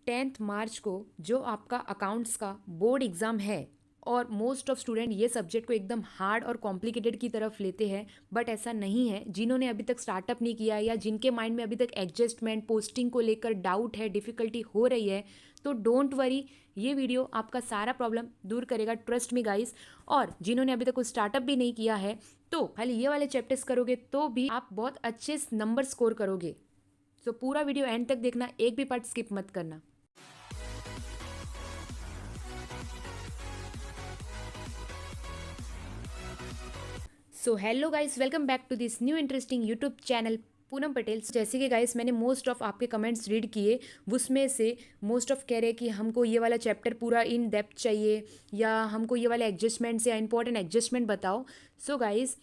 10th मार्च को जो आपका अकाउंट्स का बोर्ड एग्ज़ाम है और मोस्ट ऑफ स्टूडेंट ये सब्जेक्ट को एकदम हार्ड और कॉम्प्लिकेटेड की तरफ लेते हैं, बट ऐसा नहीं है। जिन्होंने अभी तक स्टार्टअप नहीं किया या जिनके माइंड में अभी तक एडजस्टमेंट पोस्टिंग को लेकर डाउट है, डिफ़िकल्टी हो रही है, तो डोंट वरी, ये वीडियो आपका सारा प्रॉब्लम दूर करेगा, ट्रस्ट मी गाइस। और जिन्होंने अभी तक कोई स्टार्टअप भी नहीं किया है, तो खाली ये वाले चैप्टर्स करोगे तो भी आप बहुत अच्छे नंबर स्कोर करोगे। तो पूरा वीडियो एंड तक देखना, एक भी पार्ट स्किप मत करना। So hello guys, welcome back to this new interesting YouTube channel Poonam Patel. जैसे कि गाइस मैंने मोस्ट ऑफ आपके कमेंट्स रीड किए, उसमें से मोस्ट ऑफ कह रहे हैं कि हमको ये वाला चैप्टर पूरा इन डेप्थ चाहिए या हमको ये वाले एडजस्टमेंट्स या इंपॉर्टेंट एडजस्टमेंट बताओ। सो गाइस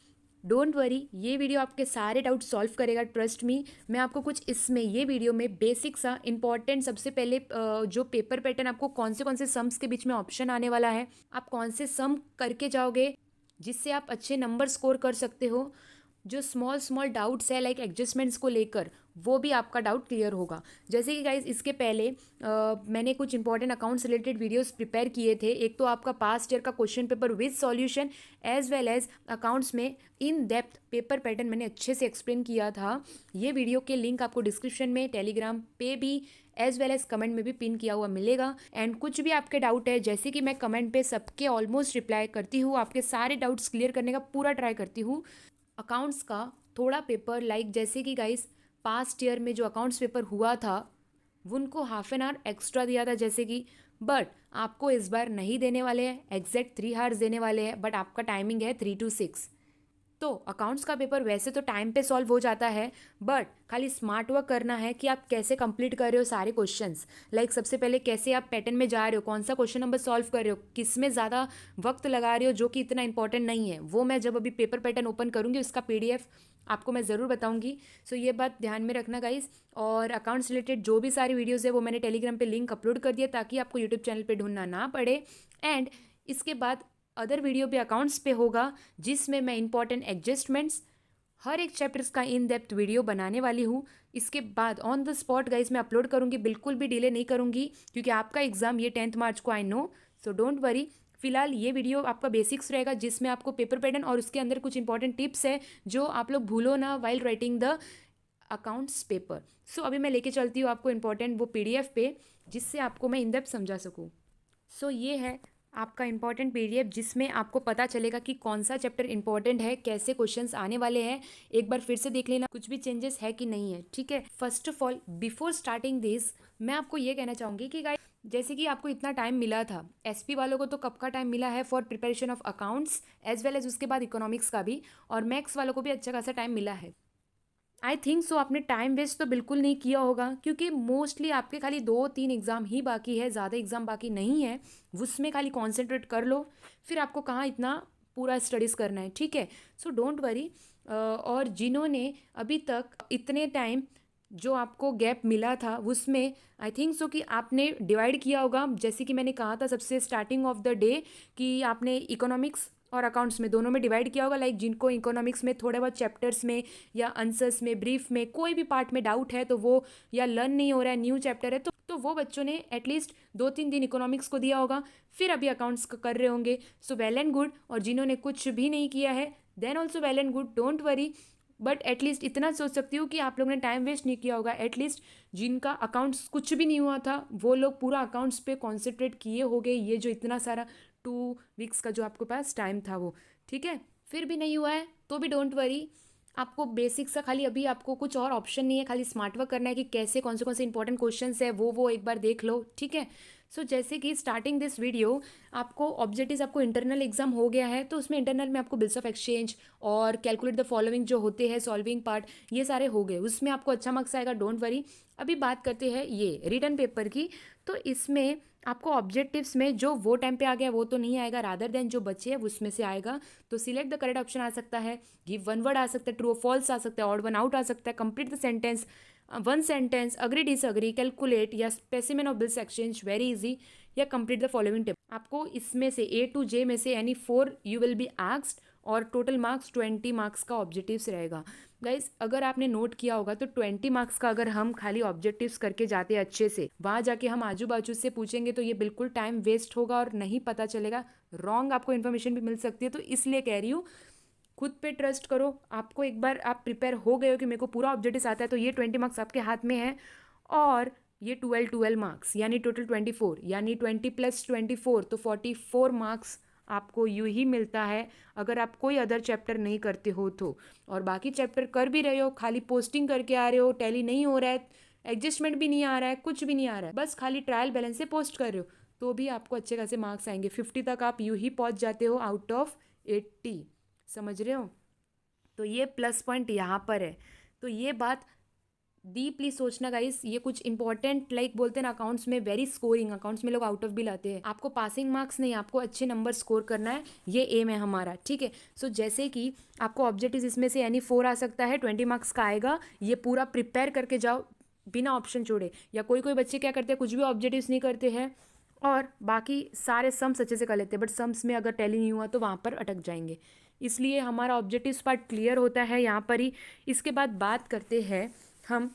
डोंट वरी, ये वीडियो आपके सारे डाउट सॉल्व करेगा, ट्रस्ट मी। मैं आपको कुछ इसमें ये वीडियो में बेसिक सा इंपॉर्टेंट, सबसे पहले जो पेपर पैटर्न, आपको कौन से सम्स के बीच में ऑप्शन आने वाला है, आप कौन से सम करके जाओगे जिससे आप अच्छे नंबर स्कोर कर सकते हो। जो स्मॉल स्मॉल डाउट्स है लाइक एडजस्टमेंट्स को लेकर, वो भी आपका डाउट क्लियर होगा। जैसे कि गाइज इसके पहले मैंने कुछ important accounts related videos prepare किए थे। एक तो आपका पास्ट ईयर का question paper with solution, as well as accounts में इन डेप्थ पेपर पैटर्न मैंने अच्छे से एक्सप्लेन किया था। ये वीडियो के लिंक आपको डिस्क्रिप्शन में, टेलीग्राम पे भी, एज वेल एज कमेंट में भी पिन किया हुआ मिलेगा। एंड कुछ भी आपके डाउट है, जैसे कि मैं कमेंट पे सबके ऑलमोस्ट रिप्लाई करती हूँ, आपके सारे डाउट्स क्लियर करने का पूरा ट्राई करती हूँ। अकाउंट्स का थोड़ा पेपर लाइक जैसे कि गाइस पास्ट ईयर में जो अकाउंट्स पेपर हुआ था, उनको हाफ एन आवर एक्स्ट्रा दिया था जैसे कि, बट आपको इस बार नहीं देने वाले हैं, एग्जैक्ट 3 आवर्स देने वाले हैं, बट आपका टाइमिंग है 3 to 6। तो अकाउंट्स का पेपर वैसे तो टाइम पे सॉल्व हो जाता है, बट खाली स्मार्ट वर्क करना है कि आप कैसे कंप्लीट कर रहे हो सारे क्वेश्चंस। लाइक सबसे पहले कैसे आप पैटर्न में जा रहे हो, कौन सा क्वेश्चन नंबर सॉल्व कर रहे हो, किस में ज़्यादा वक्त लगा रहे हो जो कि इतना इंपॉर्टेंट नहीं है, वो मैं जब अभी पेपर पैटर्न ओपन करूँगी उसका PDF आपको मैं ज़रूर बताऊंगी। सो ये बात ध्यान में रखना गाइस। और अकाउंट्स रिलेटेड जो भी सारी वीडियोज़ है वो मैंने टेलीग्राम पे लिंक अपलोड कर दिया ताकि आपको यूट्यूब चैनल पे ढूंढना ना पड़े। एंड इसके बाद अदर वीडियो भी अकाउंट्स पे होगा जिसमें मैं इंपॉर्टेंट एडजस्टमेंट्स हर एक चैप्टर्स का इन डेप्थ वीडियो बनाने वाली हूँ। इसके बाद ऑन द स्पॉट गाइस मैं अपलोड करूँगी, बिल्कुल भी डिले नहीं करूँगी क्योंकि आपका एग्जाम ये 10th मार्च को, I know. So don't worry, फिलहाल ये वीडियो आपका बेसिक्स रहेगा जिसमें आपको पेपर पैटर्न और उसके अंदर कुछ इंपॉर्टेंट टिप्स है जो आप लोग भूलो ना while writing the accounts paper. So अभी मैं लेके चलती हूँ आपको इंपॉर्टेंट वो PDF पे जिससे आपको मैं इन डेप्थ समझा सकूँ। सो ये है आपका इंपॉर्टेंट PDF जिसमें आपको पता चलेगा कि कौन सा चैप्टर इंपॉर्टेंट है, कैसे क्वेश्चंस आने वाले हैं। एक बार फिर से देख लेना कुछ भी चेंजेस है कि नहीं है, ठीक है। First of all before starting this मैं आपको ये कहना चाहूँगी कि गाइस जैसे कि आपको इतना टाइम मिला था, SP वालों को तो कब का टाइम मिला है for preparation of accounts as well as उसके बाद इकोनॉमिक्स का भी, और मैथ्स वालों को भी अच्छा खासा टाइम मिला है। आई थिंक सो आपने टाइम वेस्ट तो बिल्कुल नहीं किया होगा क्योंकि मोस्टली आपके खाली 2-3 एग्ज़ाम ही बाकी है, ज़्यादा एग्ज़ाम बाकी नहीं है। उसमें खाली कॉन्सेंट्रेट कर लो, फिर आपको कहाँ इतना पूरा स्टडीज़ करना है, ठीक है। So don't worry. और जिन्होंने अभी तक इतने टाइम जो आपको गैप मिला था उसमें आई थिंक सो कि आपने डिवाइड किया होगा, जैसे कि मैंने कहा था सबसे स्टार्टिंग ऑफ द डे कि आपने इकोनॉमिक्स और अकाउंट्स में दोनों में डिवाइड किया होगा। लाइक जिनको इकोनॉमिक्स में थोड़े बहुत चैप्टर्स में या आंसर्स में, ब्रीफ में, कोई भी पार्ट में डाउट है तो वो, या लर्न नहीं हो रहा है, न्यू चैप्टर है, तो वो बच्चों ने एटलीस्ट 2-3 दिन इकोनॉमिक्स को दिया होगा, फिर अभी अकाउंट्स कर रहे होंगे। So well and good. और जिन्होंने कुछ भी नहीं किया है then also well and good, don't worry. But at least इतना सोच सकती हूँ कि आप लोगों ने टाइम वेस्ट नहीं किया होगा। एटलीस्ट जिनका अकाउंट्स कुछ भी नहीं हुआ था वो लोग पूरा अकाउंट्स पे कॉन्सेंट्रेट किए हो गए, ये जो इतना सारा 2 वीक्स का जो आपके पास टाइम था वो, ठीक है। फिर भी नहीं हुआ है तो भी डोंट वरी, आपको बेसिक सा खाली अभी आपको कुछ और ऑप्शन नहीं है, खाली स्मार्ट वर्क करना है कि कैसे कौन से इंपॉर्टेंट क्वेश्चंस है वो एक बार देख लो, ठीक है। सो जैसे कि स्टार्टिंग दिस वीडियो आपको ऑब्जेक्टिव्स, आपको इंटरनल एग्जाम हो गया है तो उसमें इंटरनल में आपको बिल्स ऑफ एक्सचेंज और कैलकुलेट द फॉलोइंग जो होते हैं सॉल्विंग पार्ट, ये सारे हो गए, उसमें आपको अच्छा मार्क्स आएगा, डोंट वरी। अभी बात करते हैं ये रिटर्न पेपर की। तो इसमें आपको ऑब्जेक्टिव्स में जो वो टाइम पे आ गया वो तो नहीं आएगा, रादर देन जो बचे हैं उसमें से आएगा। तो सिलेक्ट द करेक्ट ऑप्शन आ सकता है, गिव वन वर्ड आ सकता है, ट्रू और फॉल्स आ सकता है, ऑड वन आउट आ सकता है, complete the sentence, one sentence, agree disagree, calculate, या specimen of bills exchange very easy, या कंप्लीट द फॉलोइंग टिप। आपको इसमें से A to J में से यानी 4 यू विल बी आस्क्ड और टोटल मार्क्स 20 मार्क्स का ऑब्जेक्टिव्स रहेगा। गाइस अगर आपने नोट किया होगा तो 20 मार्क्स का अगर हम खाली ऑब्जेक्टिव्स करके जाते हैं अच्छे से, वहाँ जाके हम आजू बाजू से पूछेंगे तो ये बिल्कुल टाइम वेस्ट होगा और नहीं पता चलेगा, रॉन्ग आपको इन्फॉर्मेशन भी मिल सकती है। तो इसलिए कह रही हूँ, खुद पे ट्रस्ट करो। आपको एक बार आप प्रिपेयर हो गए हो कि मेरे को पूरा ऑब्जेक्टिव आता है, तो ये 20 मार्क्स आपके हाथ में है। और ये 12 मार्क्स यानी टोटल 24, यानी 20 + 24 तो 44 मार्क्स आपको यूं ही मिलता है अगर आप कोई अदर चैप्टर नहीं करते हो तो। और बाकी चैप्टर कर भी रहे हो, खाली पोस्टिंग करके आ रहे हो, टैली नहीं हो रहा है, एडजस्टमेंट भी नहीं आ रहा है, कुछ भी नहीं आ रहा है, बस खाली ट्रायल बैलेंस से पोस्ट कर रहे हो, तो भी आपको अच्छे खासे मार्क्स आएंगे। 50 तक आप यूं ही पहुंच जाते हो आउट ऑफ 80। समझ रहे हो? तो ये प्लस पॉइंट यहाँ पर है। तो ये बात डीपली सोचना गाइस, ये कुछ इंपॉर्टेंट लाइक बोलते हैं ना अकाउंट्स में, वेरी स्कोरिंग, अकाउंट्स में लोग आउट ऑफ भी लाते हैं। आपको पासिंग मार्क्स नहीं, आपको अच्छे नंबर स्कोर करना है, ये एम है हमारा, ठीक है। सो जैसे कि आपको ऑब्जेक्टिव इसमें से यानी 4 आ सकता है, 20 मार्क्स का आएगा, ये पूरा प्रिपेयर करके जाओ बिना ऑप्शन छोड़े। या कोई कोई बच्चे क्या करते हैं, कुछ भी ऑब्जेक्टिव्स नहीं करते हैं और बाकी सारे सम्स अच्छे से कर लेते हैं, बट सम्स में अगर टैली नहीं हुआ तो वहाँ पर अटक जाएंगे। इसलिए हमारा ऑब्जेक्टिव पार्ट क्लियर होता है यहाँ पर ही। इसके बाद बात करते हैं हम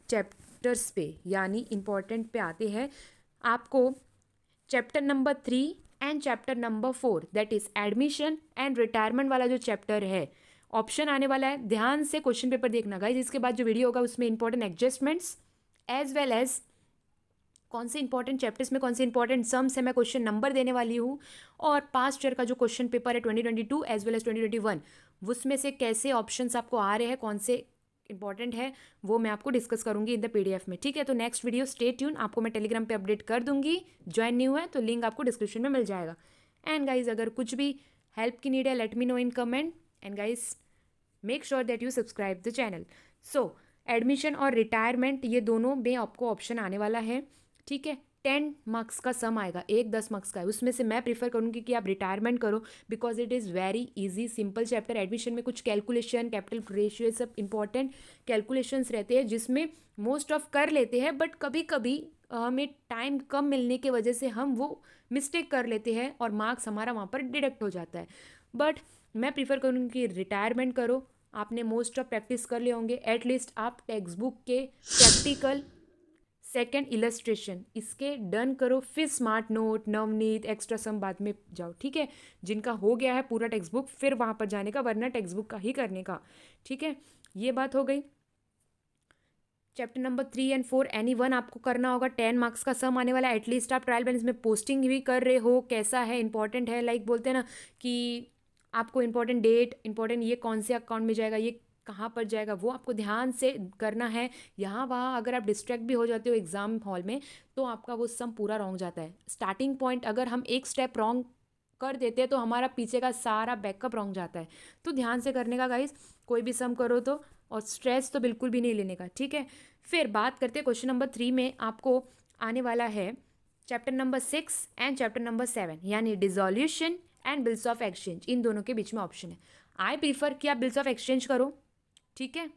चैप्टर्स पे, यानी इम्पॉर्टेंट पे आते हैं। आपको chapter number 3 and chapter number 4 that is admission and retirement वाला जो चैप्टर है, ऑप्शन आने वाला है, ध्यान से क्वेश्चन पेपर देखना गाइज। इसके बाद जो वीडियो होगा उसमें important adjustments as well as कौन से इंपॉर्टेंट चैप्टर्स में कौन से इंपॉर्टेंट सम्स है, मैं क्वेश्चन नंबर देने वाली हूँ। और पास्ट ईयर का जो क्वेश्चन पेपर है 2022 एज वेल एज 2021, उसमें से कैसे ऑप्शंस आपको आ रहे हैं, कौन से इंपॉर्टेंट है, वो मैं आपको डिस्कस करूंगी इन द पीडीएफ में, ठीक है। तो नेक्स्ट वीडियो स्टे ट्यून, आपको मैं टेलीग्राम पे अपडेट कर दूंगी। ज्वाइन नहीं हुआ है तो लिंक आपको डिस्क्रिप्शन में मिल जाएगा। एंड गाइज अगर कुछ भी हेल्प की नीड है, let me know in comment. And guys make sure that you subscribe the channel. So admission और रिटायरमेंट ये दोनों में आपको ऑप्शन आने वाला है, ठीक है। 10 मार्क्स का सम आएगा, एक 10 मार्क्स का है, उसमें से मैं प्रीफर करूँगी कि आप रिटायरमेंट करो, because it is very easy simple chapter. Admission में कुछ कैलकुलेशन, कैपिटल रेशियो, सब इंपॉर्टेंट कैलकुलेशंस रहते हैं जिसमें मोस्ट ऑफ कर लेते हैं, बट कभी कभी हमें टाइम कम मिलने की वजह से हम वो मिस्टेक कर लेते हैं और मार्क्स हमारा वहाँ पर डिडक्ट हो जाता है। बट मैं प्रीफर करूँगी कि रिटायरमेंट करो। आपने मोस्ट ऑफ प्रैक्टिस कर लिए होंगे, एटलीस्ट आप टेक्स्ट बुक के प्रैक्टिकल, सेकेंड इलस्ट्रेशन इसके डन करो, फिर स्मार्ट नोट, नवनीत, एक्स्ट्रा सम बाद में जाओ, ठीक है। जिनका हो गया है पूरा टेक्स्ट बुक फिर वहाँ पर जाने का, वरना टेक्स्ट बुक का ही करने का, ठीक है। ये बात हो गई। Chapter number 3 and 4 any one आपको करना होगा, 10 मार्क्स का सम आने वाला है। एटलीस्ट आप ट्रायल बैलेंस में पोस्टिंग भी कर रहे हो, कैसा है, इंपॉर्टेंट है, लाइक बोलते हैं ना कि आपको इंपॉर्टेंट डेट, इंपॉर्टेंट ये कौन से अकाउंट में जाएगा, ये कहाँ पर जाएगा, वो आपको ध्यान से करना है। यहाँ वहाँ अगर आप डिस्ट्रैक्ट भी हो जाते हो एग्जाम हॉल में तो आपका वो सम पूरा रॉन्ग जाता है। स्टार्टिंग पॉइंट अगर हम एक स्टेप रॉन्ग कर देते हैं तो हमारा पीछे का सारा बैकअप रॉन्ग जाता है। तो ध्यान से करने का गाइस, कोई भी सम करो तो, और स्ट्रेस तो बिल्कुल भी नहीं लेने का, ठीक है। फिर बात करते हैं क्वेश्चन नंबर 3 में आपको आने वाला है chapter number 6 and chapter number 7, यानी dissolution and bills of exchange, इन दोनों के बीच में ऑप्शन है। आई प्रीफर कि आप बिल्स ऑफ एक्सचेंज करो, ठीक है।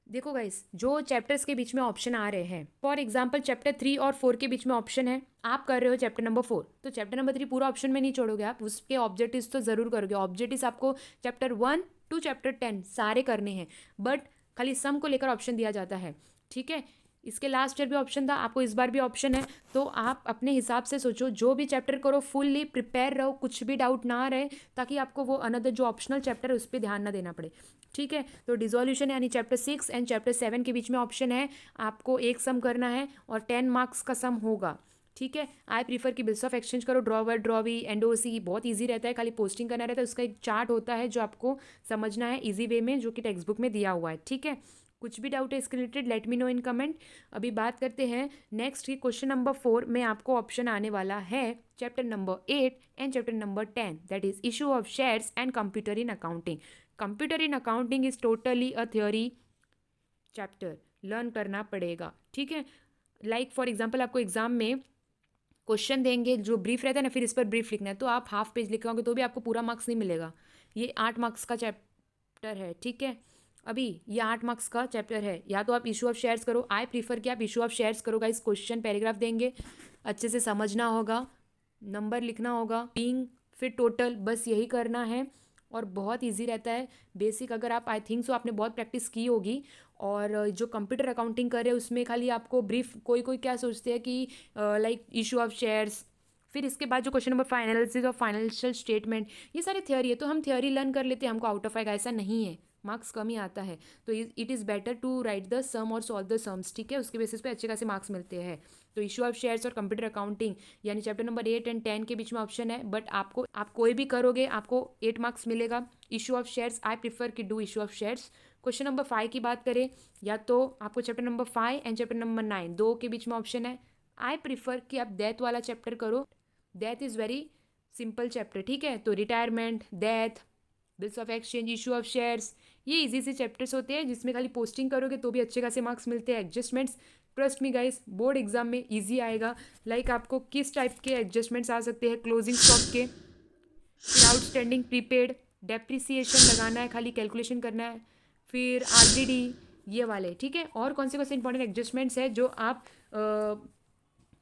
देखो गाइस, जो चैप्टर्स के बीच में ऑप्शन आ रहे हैं, फॉर एग्जांपल चैप्टर 3 और 4 के बीच में ऑप्शन है, आप कर रहे हो चैप्टर नंबर 4, तो चैप्टर नंबर 3 पूरा ऑप्शन में नहीं छोड़ोगे आप, उसके ऑब्जेक्टिव्स तो ज़रूर करोगे। ऑब्जेक्टिव्स आपको चैप्टर 1 टू चैप्टर 10 सारे करने हैं, बट खाली सम को लेकर ऑप्शन दिया जाता है, ठीक है। इसके लास्ट ईयर भी ऑप्शन था, आपको इस बार भी ऑप्शन है, तो आप अपने हिसाब से सोचो, जो भी चैप्टर करो फुल्ली प्रिपेयर रहो, कुछ भी डाउट ना रहे, ताकि आपको वो अनदर जो ऑप्शनल चैप्टर है उस पर ध्यान ना देना पड़े, ठीक है। तो डिसोल्यूशन यानी चैप्टर 6 एंड चैप्टर 7 के बीच में ऑप्शन है, आपको एक सम करना है और 10 मार्क्स का सम होगा, ठीक है। आई प्रीफर कि बिल्स ऑफ एक्सचेंज करो, ड्रॉवर ड्रॉवी एनडीओसी बहुत इजी रहता है, खाली पोस्टिंग करना रहता है, उसका एक चार्ट होता है जो आपको समझना है इजी वे में, जो कि टेक्स्ट बुक में दिया हुआ है, ठीक है। कुछ भी डाउट है इसके related late me know in comment. अभी बात करते हैं नेक्स्ट की क्वेश्चन नंबर 4 में आपको ऑप्शन आने वाला है chapter number 8 and chapter number 10 that is issue of shares and computer in accounting. Computer in accounting is totally a theory chapter, learn करना पड़ेगा, ठीक है। लाइक फॉर एग्जाम्पल आपको एग्जाम में क्वेश्चन देंगे जो ब्रीफ रहता है ना, फिर इस पर ब्रीफ लिखना है, तो आप हाफ पेज लिखोगे तो भी आपको पूरा मार्क्स नहीं मिलेगा। ये 8 मार्क्स का चैप्टर है, ठीक है। अभी ये 8 मार्क्स का चैप्टर है, या तो आप इशू ऑफ शेयर्स करो, आई प्रीफर कि आप इशू ऑफ शेयर्स करो गाइस। क्वेश्चन पैराग्राफ देंगे, अच्छे से समझना होगा, नंबर लिखना होगा, बीइंग फिर टोटल, बस यही करना है। और बहुत इजी रहता है। बेसिक अगर आप आई थिंक सो आपने बहुत प्रैक्टिस की होगी। और जो कंप्यूटर अकाउंटिंग कर रहे हैं उसमें खाली आपको ब्रीफ, कोई कोई क्या सोचते हैं कि लाइक इशू ऑफ शेयर्स, फिर इसके बाद जो question number finances of financial statement, ये सारी थ्योरी है, तो हम थ्योरी लर्न कर लेते हैं, हमको आउट ऑफ आएगा ऐसा नहीं है, मार्क्स कम ही आता है। तो it is better to write the sum और सॉल्व द सम्स, ठीक है, उसके बेसिस पे अच्छे खासे मार्क्स मिलते हैं। तो इशू ऑफ शेयर्स और कंप्यूटर अकाउंटिंग यानी चैप्टर नंबर 8 एंड 10 के बीच में ऑप्शन है, बट आप कोई भी करोगे आपको 8 मार्क्स मिलेगा। Issue of shares I prefer कि do issue of shares. Question number 5 की बात करें, या तो आपको chapter number 5 and chapter number 9 दो के बीच में ऑप्शन है। आई प्रीफर कि आप डेथ वाला चैप्टर करो, death is very simple chapter, ठीक है। तो retirement, death, bills of exchange, issue of shares, ये इजी से चैप्टर्स होते हैं जिसमें खाली पोस्टिंग करोगे तो भी अच्छे खासे मार्क्स मिलते हैं। Adjustments, trust me guys, board exam में इजी आएगा। लाइक आपको किस टाइप के एडजस्टमेंट्स आ सकते हैं, क्लोजिंग स्टॉक के, फिर आउटस्टैंडिंग प्रीपेड, डेप्रिसिएशन लगाना है, खाली कैलकुलेशन करना है, फिर आरडीडी, ये वाले, ठीक है। और कौन से इंपॉर्टेंट एडजस्टमेंट्स है जो आप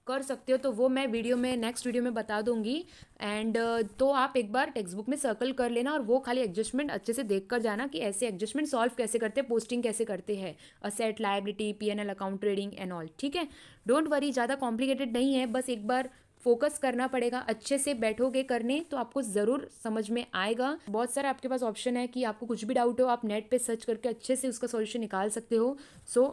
कर सकते हो, तो वो मैं वीडियो में नेक्स्ट वीडियो में बता दूंगी। एंड तो आप एक बार टेक्स्ट बुक में सर्कल कर लेना और वो खाली एडजस्टमेंट अच्छे से देख कर जाना कि ऐसे एडजस्टमेंट सॉल्व कैसे करते हैं, पोस्टिंग कैसे करते हैं, asset liability PNL account trading and all, ठीक है। डोंट वरी, ज़्यादा कॉम्प्लिकेटेड नहीं है, बस एक बार फोकस करना पड़ेगा, अच्छे से बैठोगे करने तो आपको ज़रूर समझ में आएगा। बहुत सारे आपके पास ऑप्शन है कि आपको कुछ भी डाउट हो आप नेट पे सर्च करके अच्छे से उसका सॉल्यूशन निकाल सकते हो। सो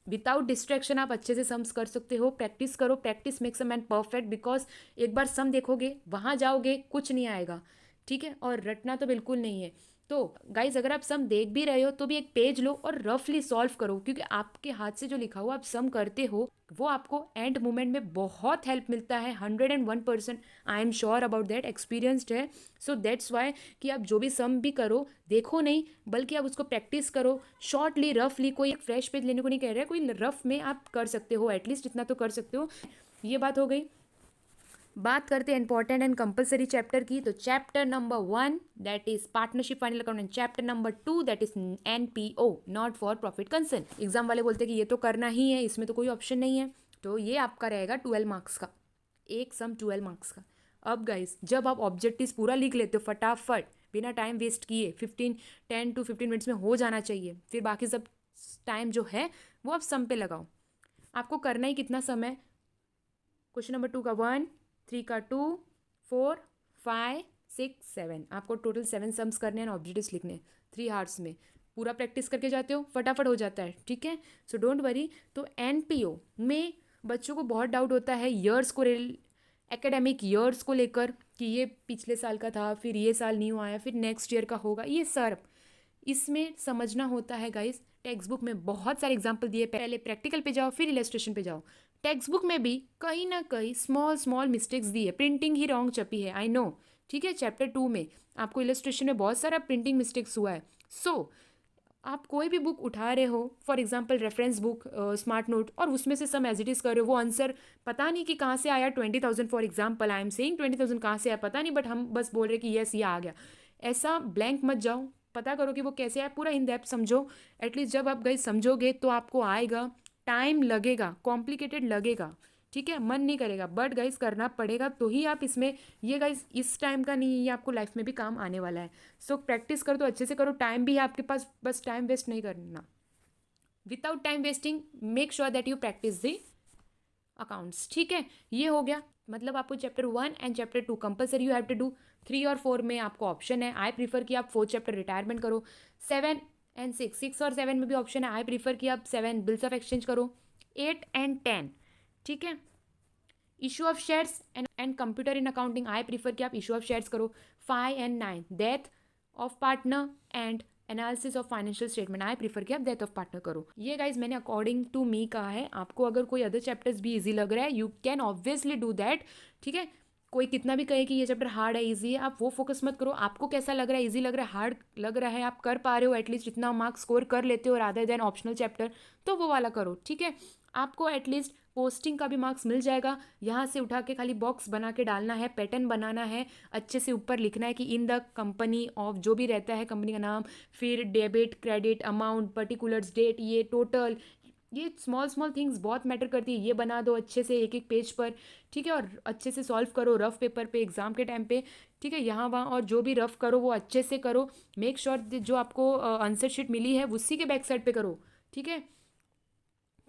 विदाउट डिस्ट्रैक्शन आप अच्छे से सम्स कर सकते हो। प्रैक्टिस करो, practice makes a man perfect, because एक बार सम देखोगे वहाँ जाओगे कुछ नहीं आएगा, ठीक है, और रटना तो बिल्कुल नहीं है। तो गाइज अगर आप सम देख भी रहे हो तो भी एक पेज लो और रफली सॉल्व करो, क्योंकि आपके हाथ से जो लिखा हुआ आप सम करते हो वो आपको एंड मोमेंट में बहुत हेल्प मिलता है। 101% I am sure about that, experienced है। सो दैट्स वाई कि आप जो भी सम भी करो देखो नहीं, बल्कि आप उसको प्रैक्टिस करो शॉर्टली रफली। कोई एक फ्रेश पेज लेने को नहीं कह रहा है, कोई रफ में आप कर सकते हो, एटलीस्ट इतना तो कर सकते हो। ये बात हो गई। बात करते हैं इंपॉर्टेंट एंड कंपलसरी चैप्टर की, तो chapter number 1 that is partnership final account and chapter number 2 that is NPO, not for profit concern. Exam वाले बोलते हैं कि ये तो करना ही है, इसमें तो कोई ऑप्शन नहीं है, तो ये आपका रहेगा 12 मार्क्स का, एक सम 12 मार्क्स का। अब गाइस जब आप ऑब्जेक्टिव्स पूरा लिख लेते हो फटाफट बिना टाइम वेस्ट किए, 10 to 15 मिनट्स में हो जाना चाहिए, फिर बाकी सब टाइम जो है वो आप सम पे लगाओ। आपको करना ही कितना सम है, क्वेश्चन नंबर 2 का 1, 3 का 2, 4, 5, 6, 7, आपको टोटल 7 सम्स करने हैं, ऑब्जेक्टिव्स लिखने हैं 3 आवर्स में। पूरा प्रैक्टिस करके जाते हो फटाफट हो जाता है, ठीक है। So don't worry. तो एनपीओ में बच्चों को बहुत डाउट होता है ईयर्स को, एकेडमिक ईयर्स को लेकर कि ये पिछले साल का था, फिर ये साल न्यू आया, फिर नेक्स्ट ईयर का होगा, ये सर इसमें समझना होता है गाइस। टेक्स्ट बुक में बहुत सारे एग्जाम्पल दिए, पहले प्रैक्टिकल पे जाओ फिर इलस्ट्रेशन पे जाओ। टेक्स्ट बुक में भी कहीं ना कहीं स्मॉल स्मॉल मिस्टेक्स दी है, प्रिंटिंग ही रॉन्ग छपी है, आई नो, ठीक है। चैप्टर 2 में आपको इलस्ट्रेशन में बहुत सारा प्रिंटिंग मिस्टेक्स हुआ है। सो आप कोई भी बुक उठा रहे हो, for example reference book, smart note, और उसमें से सम एज इट इज़ कर रहे हो, वो आंसर पता नहीं कि कहाँ से आया, 20,000 for example, I am saying 20,000 कहाँ से आया पता नहीं, बट हम बस बोल रहे कि यस ये आ गया। ऐसा ब्लैंक मत जाओ, पता करो कि वो कैसे आया, पूरा इन डेप्थ समझो। एटलीस्ट जब आप गई समझोगे तो आपको आएगा, टाइम लगेगा, कॉम्प्लिकेटेड लगेगा, ठीक है, मन नहीं करेगा, बट गाइस करना पड़ेगा तो ही आप इसमें, ये गाइस इस टाइम का नहीं है, ये आपको लाइफ में भी काम आने वाला है। सो प्रैक्टिस करो तो अच्छे से करो, टाइम भी है आपके पास, बस टाइम वेस्ट नहीं करना। Without time wasting make sure that you practice the accounts, ठीक है। ये हो गया, मतलब आपको chapter 1 and chapter 2 compulsory you have to do. 3 और 4 में आपको ऑप्शन है, आई प्रीफर कि आप 4th चैप्टर रिटायरमेंट करो। 7 एंड 6 और 7 में भी ऑप्शन है, आई प्रीफर कि आप 7 बिल्स ऑफ एक्सचेंज करो। 8 एंड 10, ठीक है। Issue of shares and computer in accounting, I prefer कि आप इशू ऑफ शेयर्स करो। 5 and 9 death of partner and analysis of financial statement, I prefer कि आप डेथ ऑफ पार्टनर करो। ये गाइज मैंने अकॉर्डिंग टू मी कहा है, आपको अगर कोई अदर चैप्टर्स भी इजी लग रहा है you can obviously do that, ठीक है। कोई कितना भी कहे कि ये चैप्टर हार्ड है इजी है, आप वो फोकस मत करो, आपको कैसा लग रहा है, इजी लग रहा है, हार्ड लग रहा है, आप कर पा रहे हो, एटलीस्ट इतना मार्क्स स्कोर कर लेते हो रादर देन ऑप्शनल चैप्टर, तो वो वाला करो, ठीक है। आपको एटलीस्ट पोस्टिंग का भी मार्क्स मिल जाएगा, यहाँ से उठा के खाली बॉक्स बना के डालना है, पैटर्न बनाना है, अच्छे से ऊपर लिखना है कि इन द कंपनी ऑफ जो भी रहता है कंपनी का नाम, फिर debit credit amount particulars date, ये टोटल ये स्मॉल स्मॉल थिंग्स बहुत मैटर करती है। ये बना दो अच्छे से एक एक पेज पर, ठीक है, और अच्छे से सॉल्व करो रफ पेपर पे एग्जाम के टाइम पे, ठीक है, यहाँ वहाँ, और जो भी रफ करो वो अच्छे से करो। मेक श्योर जो आपको आंसर शीट मिली है उसी के बैक साइड पे करो, ठीक है,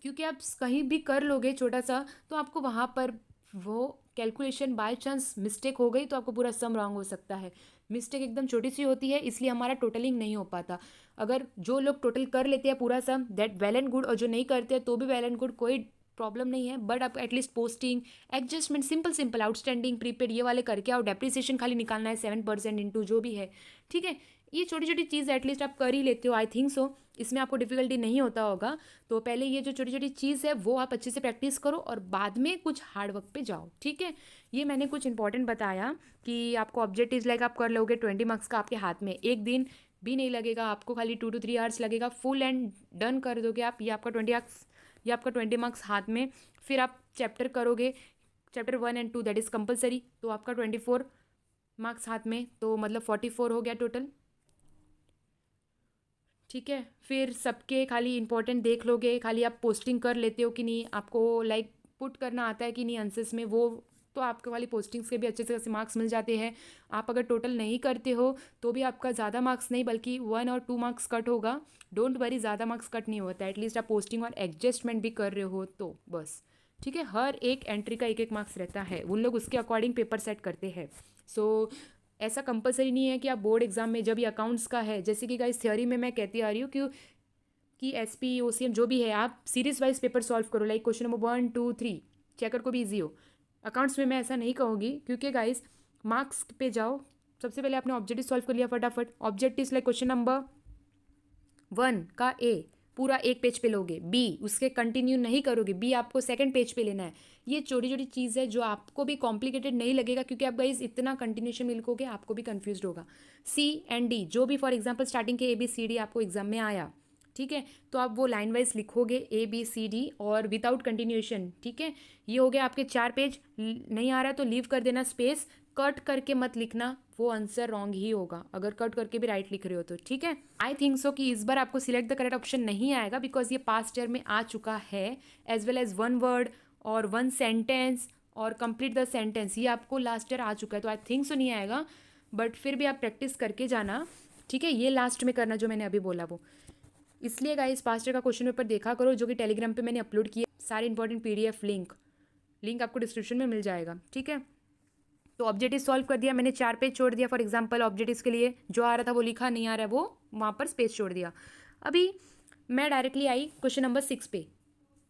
क्योंकि आप कहीं भी कर लोगे छोटा सा तो आपको वहाँ पर वो कैलकुलेशन बाय चांस मिस्टेक हो गई तो आपको पूरा सम रॉन्ग हो सकता है। मिस्टेक एकदम छोटी सी होती है, इसलिए हमारा टोटलिंग नहीं हो पाता। अगर जो लोग टोटल कर लेते हैं पूरा सम, दैट वेल एंड गुड, और जो नहीं करते हैं तो भी वेल एंड गुड, कोई प्रॉब्लम नहीं है। बट आप at least posting, adjustment, simple simple, outstanding, prepaid, ये वाले करके आओ। डेप्रिसिएशन खाली निकालना है 7% इंटू जो भी है, ठीक है। ये छोटी छोटी चीज़ एटलीस्ट आप कर ही लेते हो, आई थिंक सो, इसमें आपको डिफिकल्टी नहीं होता होगा। तो पहले ये जो छोटी छोटी चीज़ है वो आप अच्छे से प्रैक्टिस करो और बाद में कुछ हार्ड वर्क पे जाओ, ठीक है। ये मैंने कुछ इंपॉर्टेंट बताया कि आपको ऑब्जेक्टिव्स लाइक आप कर लोगे 20 मार्क्स का, आपके हाथ में एक दिन भी नहीं लगेगा आपको, खाली 2 to 3 आवर्स लगेगा, फुल एंड डन कर दोगे आप। ये आपका 20 मार्क्स हाथ में। फिर आप चैप्टर करोगे, chapter 1 and 2 that is compulsory, तो आपका 24 मार्क्स हाथ में, तो मतलब 44 हो गया टोटल, ठीक है। फिर सबके खाली इंपॉर्टेंट देख लोगे, खाली आप पोस्टिंग कर लेते हो कि नहीं, आपको लाइक पुट करना आता है कि नहीं आंसर्स में, वो तो आपको वाली पोस्टिंग्स के भी अच्छे से अच्छे मार्क्स मिल जाते हैं। आप अगर टोटल नहीं करते हो तो भी आपका ज़्यादा मार्क्स नहीं बल्कि 1 और 2 मार्क्स कट होगा। डोंट वरी, ज़्यादा मार्क्स कट नहीं होता, एटलीस्ट आप पोस्टिंग और एडजस्टमेंट भी कर रहे हो तो बस, ठीक है। हर एक एंट्री का एक एक मार्क्स रहता है, उन लोग उसके अकॉर्डिंग पेपर सेट करते हैं। सो ऐसा कंपलसरी नहीं है कि आप बोर्ड एग्जाम में, जब ये अकाउंट्स का है, जैसे कि गाइस थ्योरी में मैं कहती आ रही हूँ कि SP OCM जो भी है, आप सीरीज वाइज पेपर सॉल्व करो, लाइक क्वेश्चन नंबर 1 2 3 चेकर को भी ईजी हो। अकाउंट्स में मैं ऐसा नहीं कहूँगी, क्योंकि गाइस मार्क्स पे जाओ। सबसे पहले आपने ऑब्जेक्टिव सॉल्व कर लिया फटाफट, ऑब्जेक्टिव लाइक क्वेश्चन नंबर 1 का A पूरा एक पेज पे लोगे, B उसके कंटिन्यू नहीं करोगे, B आपको सेकंड पेज पे लेना है। ये छोटी छोटी चीज़ है जो आपको भी कॉम्प्लिकेटेड नहीं लगेगा, क्योंकि आप गाइस इतना कंटिन्यूशन में लिखोगे आपको भी कंफ्यूज होगा। C and D जो भी फॉर एग्जाम्पल स्टार्टिंग के ABCD आपको एग्जाम में आया, ठीक है, तो आप वो लाइन वाइज लिखोगे ABCD और विदाउट कंटिन्यूएशन, ठीक है। ये हो गया आपके 4 पेज। नहीं आ रहा है तो लीव कर देना स्पेस, कट करके मत लिखना, वो आंसर रॉन्ग ही होगा अगर कट करके भी राइट लिख रहे हो तो, ठीक है। आई थिंक सो कि इस बार आपको सिलेक्ट द करेक्ट ऑप्शन नहीं आएगा, बिकॉज ये पास्ट ईयर में आ चुका है, एज वेल एज 1 वर्ड और 1 सेंटेंस और कंप्लीट द सेंटेंस, ये आपको लास्ट ईयर आ चुका है, तो आई थिंक सो नहीं आएगा। बट फिर भी आप प्रैक्टिस करके जाना, ठीक है। ये लास्ट में करना जो मैंने अभी बोला वो, इसलिए गाइस पास्ट ईयर का क्वेश्चन पेपर देखा करो, जो कि टेलीग्राम पे मैंने अपलोड किया, सारे इंपॉर्टेंट PDF लिंक लिंक आपको डिस्क्रिप्शन में मिल जाएगा, ठीक है। तो ऑब्जेक्टिव सॉल्व कर दिया मैंने, 4 पेज छोड़ दिया फॉर एग्जांपल ऑब्जेक्टिव्स के लिए, जो आ रहा था वो लिखा, नहीं आ रहा है वो वहाँ पर स्पेस छोड़ दिया। अभी मैं डायरेक्टली आई क्वेश्चन नंबर 6 पे,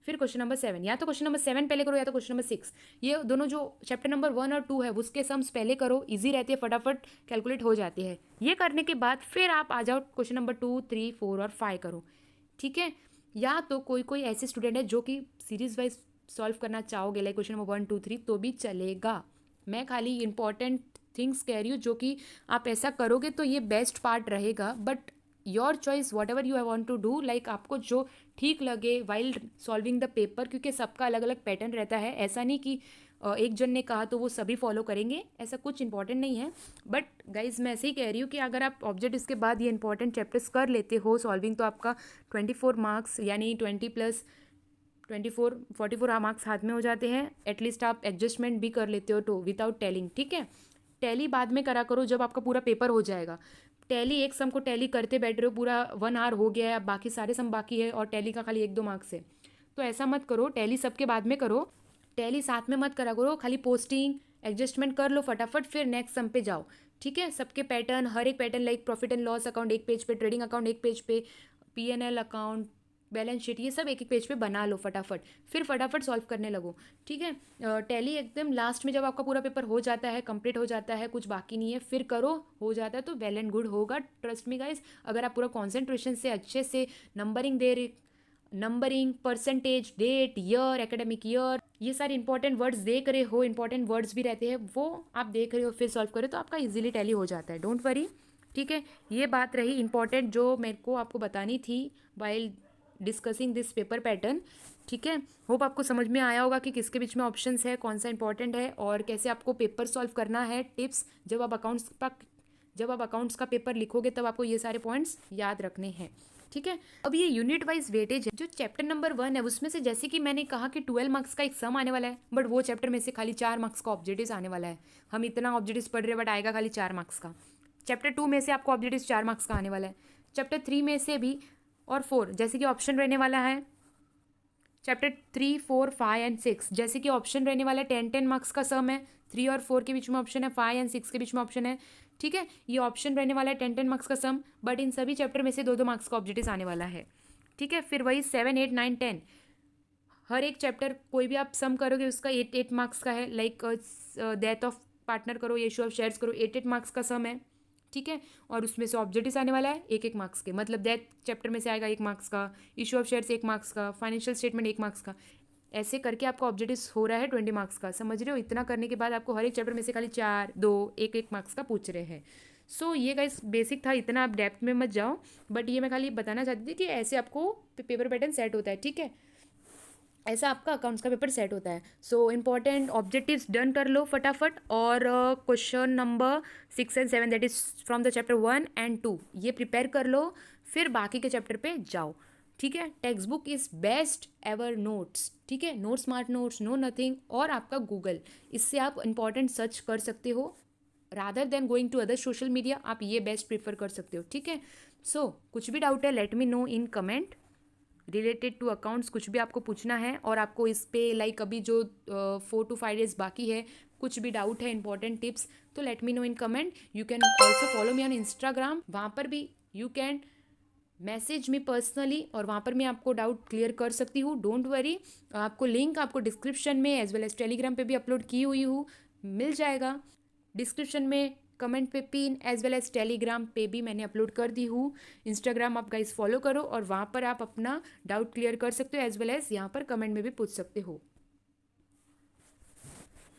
फिर क्वेश्चन नंबर 7, या तो क्वेश्चन नंबर 7 पहले करो या तो क्वेश्चन नंबर 6। ये दोनों जो चैप्टर नंबर 1 और 2 है उसके सम्स पहले करो, इजी रहती है, फटाफट कैलकुलेट हो जाती है। ये करने के बाद फिर आप आ जाओ क्वेश्चन नंबर 2 3 4 और 5 करो, ठीक है। या तो कोई कोई ऐसे स्टूडेंट है जो कि सीरीज वाइज सॉल्व करना चाहोगे, लाइक क्वेश्चन नंबर 1 2 3, तो भी चलेगा। मैं खाली इंपॉर्टेंट थिंग्स कह रही हूँ जो कि आप ऐसा करोगे तो ये बेस्ट पार्ट रहेगा। But your choice, whatever you want to do, like आपको जो ठीक लगे वाइल सॉल्विंग द पेपर, क्योंकि सबका अलग अलग पैटर्न रहता है। ऐसा नहीं कि एक जन ने कहा तो वो सभी फॉलो करेंगे, ऐसा कुछ इंपॉर्टेंट नहीं है। बट गाइज मैं ऐसे ही कह रही हूँ कि अगर आप ऑब्जेक्ट इसके बाद ये इंपॉर्टेंट चैप्टर्स कर लेते हो सॉल्विंग, तो आपका 24 मार्क्स यानी 20 + 24 44 मार्क्स हाथ में हो जाते हैं। एटलीस्ट आप एडजस्टमेंट भी कर लेते हो तो विदाउट टेलिंग, ठीक है। टैली बाद में करा करो जब आपका पूरा पेपर हो जाएगा। टैली एक सम को टैली करते बैठ रहे हो, पूरा 1 आवर हो गया है, अब बाकी सारे सम बाकी है और टैली का खाली 1 2 मार्क्स है, तो ऐसा मत करो। टैली सबके बाद में करो, टैली साथ में मत करा करो, खाली पोस्टिंग एडजस्टमेंट कर लो फटाफट, फिर नेक्स्ट सम पे जाओ, ठीक है। सबके पैटर्न, हर एक pattern, like profit and loss account एक पेज पे, ट्रेडिंग अकाउंट एक पेज पे, P&L अकाउंट, बैलेंस शीट, ये सब एक एक पेज पे बना लो फटाफट, फिर फटाफट सॉल्व करने लगो, ठीक है। टैली एकदम लास्ट में जब आपका पूरा पेपर हो जाता है, कंप्लीट हो जाता है, कुछ बाकी नहीं है, फिर करो, हो जाता है तो वेल एंड गुड होगा। ट्रस्ट मी गाइज, अगर आप पूरा कॉन्सेंट्रेशन से अच्छे से नंबरिंग दे रहे, numbering, percentage, date, year, academic year, ये सारे इंपॉर्टेंट वर्ड्स देख रहे हो, इंपॉर्टेंट वर्ड्स भी रहते हैं वो आप देख रहे हो, फिर सॉल्व करो तो आपका इजीली टैली हो जाता है, डोंट वरी, ठीक है। ये बात रही इंपॉर्टेंट जो मेरे को आपको बतानी थी while discussing this paper pattern, ठीक है। होप आपको समझ में आया होगा कि किसके बीच में ऑप्शंस है, कौन सा इंपॉर्टेंट है और कैसे आपको पेपर सॉल्व करना है। टिप्स, जब आप अकाउंट्स का पेपर लिखोगे तब आपको ये सारे पॉइंट्स याद रखने हैं, ठीक है। अब ये यूनिट वाइज वेटेज है। जो चैप्टर नंबर 1 है उसमें से जैसे कि मैंने कहा कि 12 मार्क्स का एक सम आने वाला है, बट वो चैप्टर में से खाली 4 मार्क्स का ऑब्जेक्टिव आने वाला है। हम इतना ऑब्जेक्टिव पढ़ रहे हैं बट आएगा खाली 4 मार्क्स का। चैप्टर 2 में से आपको ऑब्जेक्टिव 4 मार्क्स का आने वाला है। चैप्टर 3 में से भी और 4 जैसे कि ऑप्शन रहने वाला है। चैप्टर 3, 4, 5 एंड 6 जैसे कि ऑप्शन रहने वाला है 10 मार्क्स का सम है। 3 और 4 के बीच में ऑप्शन है, 5 एंड 6 के बीच में ऑप्शन है। ठीक है, ये ऑप्शन रहने वाला है 10 मार्क्स का सम, बट इन सभी चैप्टर में से 2 मार्क्स का ऑब्जेक्टिव आने वाला है। ठीक है, फिर वही 7, 8, 9, 10 हर एक चैप्टर कोई भी आप सम करोगे उसका 8 मार्क्स का है। लाइक डेथ ऑफ पार्टनर करो, इशू ऑफ शेयर्स करो, 8 मार्क्स का सम है। ठीक है, और उसमें से ऑब्जेक्टिव आने वाला है 1 मार्क्स के, मतलब डेथ चैप्टर में से आएगा 1 मार्क्स का, इशू ऑफ शेयर्स 1 मार्क्स का, फाइनेंशियल स्टेटमेंट 1 मार्क्स का। ऐसे करके आपका ऑब्जेक्टिव हो रहा है 20 मार्क्स का। समझ रहे हो? इतना करने के बाद आपको हर एक चैप्टर में से खाली 4, 2, 1 मार्क्स का पूछ रहे हैं। सो ये गाइस बेसिक था, इतना आप डेप्थ में मत जाओ, बट ये मैं खाली बताना चाहती थी कि ऐसे आपको पेपर पैटर्न सेट होता है। ठीक है, ऐसा आपका अकाउंट्स का पेपर सेट होता है। सो इम्पॉर्टेंट ऑब्जेक्टिव्स डन कर लो फटाफट, और question number 6 and 7 that is from the chapter 1 and 2 ये प्रिपेयर कर लो, फिर बाकी के चैप्टर पे जाओ। ठीक है, textbook is best ever notes. ठीक है, no smart notes, no nothing, और आपका गूगल, इससे आप इंपॉर्टेंट सर्च कर सकते हो rather than going to other social media. आप ये बेस्ट प्रेफर कर सकते हो। ठीक है, सो कुछ भी डाउट है let me know in comment related to accounts. कुछ भी आपको पूछना है और आपको इस पे लाइक अभी जो 4 to 5 डेज बाकी है, कुछ भी डाउट है, इंपॉर्टेंट टिप्स, तो late me know in comment. You can also follow me on Instagram, वहाँ पर भी you can message me personally, और वहाँ पर मैं आपको डाउट क्लियर कर सकती हूँ। डोंट वरी, आपको लिंक आपको डिस्क्रिप्शन में एज वेल एज टेलीग्राम पे भी अपलोड की हुई हूँ, मिल जाएगा। डिस्क्रिप्शन में, कमेंट पे pin, as well as Telegram पे भी मैंने अपलोड कर दी हूँ। इंस्टाग्राम आप गाइस फॉलो करो और वहाँ पर आप अपना डाउट क्लियर कर सकते हो, एज वेल एज यहाँ पर कमेंट में भी पूछ सकते हो।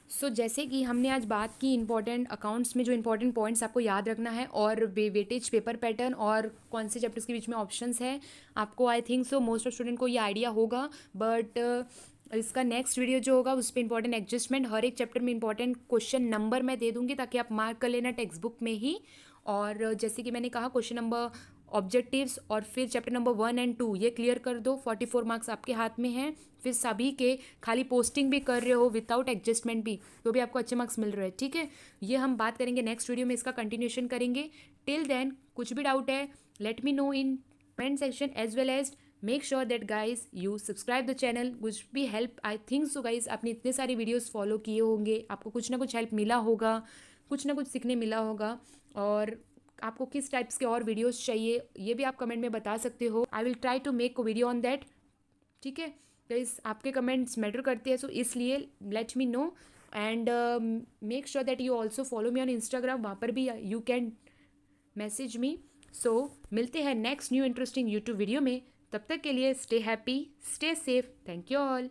सो जैसे कि हमने आज बात की इंपॉर्टेंट अकाउंट्स में जो इंपॉर्टेंट पॉइंट्स आपको याद रखना है, और वेटेज, पेपर पैटर्न, और कौन से चैप्टर्स के बीच में ऑप्शंस है, आपको आई think so most of student को ये आइडिया होगा। बट इसका नेक्स्ट वीडियो जो होगा उस पर इंपॉर्टेंट एडजस्टमेंट, हर एक चैप्टर में इंपॉर्टेंट क्वेश्चन नंबर मैं दे दूंगी ताकि आप मार्क कर लेना टेक्स्ट बुक में ही। और जैसे कि मैंने कहा क्वेश्चन नंबर, ऑब्जेक्टिव्स, और फिर चैप्टर नंबर 1 एंड 2 ये क्लियर कर दो। 44 मार्क्स आपके हाथ में हैं। फिर सभी के खाली पोस्टिंग भी कर रहे हो विदाउट एडजस्टमेंट भी, तो भी आपको अच्छे मार्क्स मिल रहे हैं। ठीक है, ये हम बात करेंगे नेक्स्ट वीडियो में, इसका कंटिन्यूशन करेंगे। टिल देन कुछ भी डाउट है let me know in comment section, as well as make sure that guys you subscribe the channel. कुछ भी help, I think so guys आपने इतने सारे वीडियोस फॉलो किए होंगे, आपको कुछ ना कुछ हेल्प मिला होगा, कुछ ना कुछ सीखने मिला होगा। और आपको किस टाइप्स के और वीडियोस चाहिए ये भी आप कमेंट में बता सकते हो। I will try to make a video on that. ठीक है गाइस, आपके कमेंट्स मैटर करते हैं, सो इसलिए late me no, and make sure that you also follow me on Instagram, वहाँ पर भी यू कैन मैसेज मी। सो मिलते हैं next new interesting YouTube video में, तब तक के लिए stay happy, stay safe, thank you all.